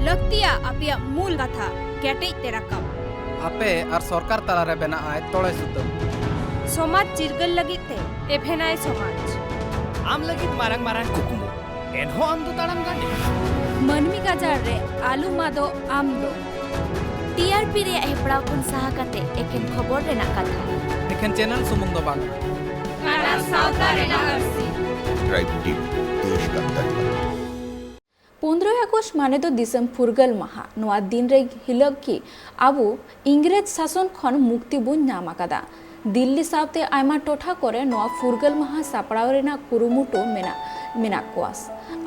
लक्तिया Apia मूल कथा केटे तेराकम आपे और सरकार तलारे बेना आए तोड़े सुतम समाज चिरगल लगी ते एफेनाय समाज आम लगी मारंग मारंग कुकुमु एनहो आम दो ताड़म गांडे मनमी गाजार रे आलू मादो आम दो टीआरपी रे हेपड़ा कुन सहा कते एकेन खबर रेना कथा एखन चैनल सुमुंग दो बांग काना सावता रेना अरसी ट्राइब टीम देश का तटबंध 15 আগস্ট মানে তো দিসম ফুরগল মাহা নোয়া দিন রে হিলক কি আবু ইংরেজ শাসন খন মুক্তি বুন নামাকাদা দিল্লি সাউতে আইমা টোঠা করে নোয়া ফুরগল মাহা সাপড়াও রেনা কুরুমুটো মেনা কোয়াস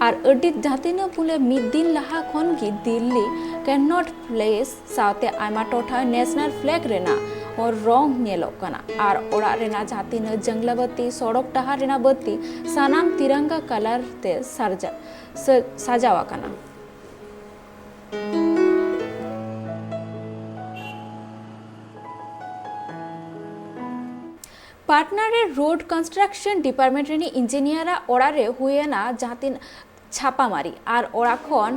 আর আডি জাতিনা পুলে মিদ দিন লাহা খন কি দিল্লি ক্যান নট প্লেস সাউতে আইমা টোঠা ন্যাশনাল ফ্ল্যাগ রেনা और रंग नेलो कना और ओड़ा रेना जाती न जंगलावती सड़क डहार रेना बत्ती सानाम तिरंगा कलर ते साजावा कना पार्टनारे रोड कंस्ट्रक्शन डिपार्टमेंट रेनी इंजिनियरा ओड़ा रे हुए ना जाती छापामारी और ओड़ा खन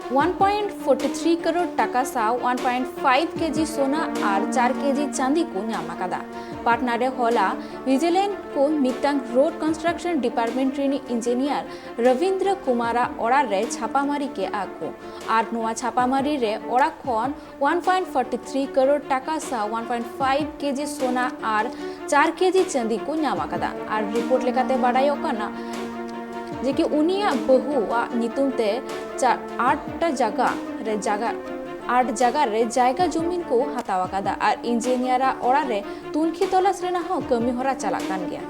1.43 करोड़ टाका साव 1.5 केजी सोना और 4 केजी चांदी को नामाकादा पार्टनारे होला विजिलेंट को मितांग रोड कंस्ट्रक्शन डिपार्टमेंट रेनी इंजिनियर रविंद्र कुमारा ओड़ा रे छापामारी के आगो और नोआ छापामारी रे ओड़ा खन 1.43 करोड़ टाका साव 1.5 केजी सोना और 4 केजी चांदी को नामाकादा और रिपोर्ट लेकाते बाडायो कना जे कि उनिया बहुआ नितुमते 8 जगह रे जायगा जमीन को हतावा कदा और इंजिनियरा ओड़ा रे तुनखी तलाश रेना हो कमी होरा चला कान गया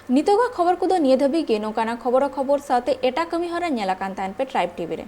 नितोगा खबर को दो निये धबी के नोकाना खबर साथे एटा कमी होरा नेला कान तान पे ट्राइब टीवी रे।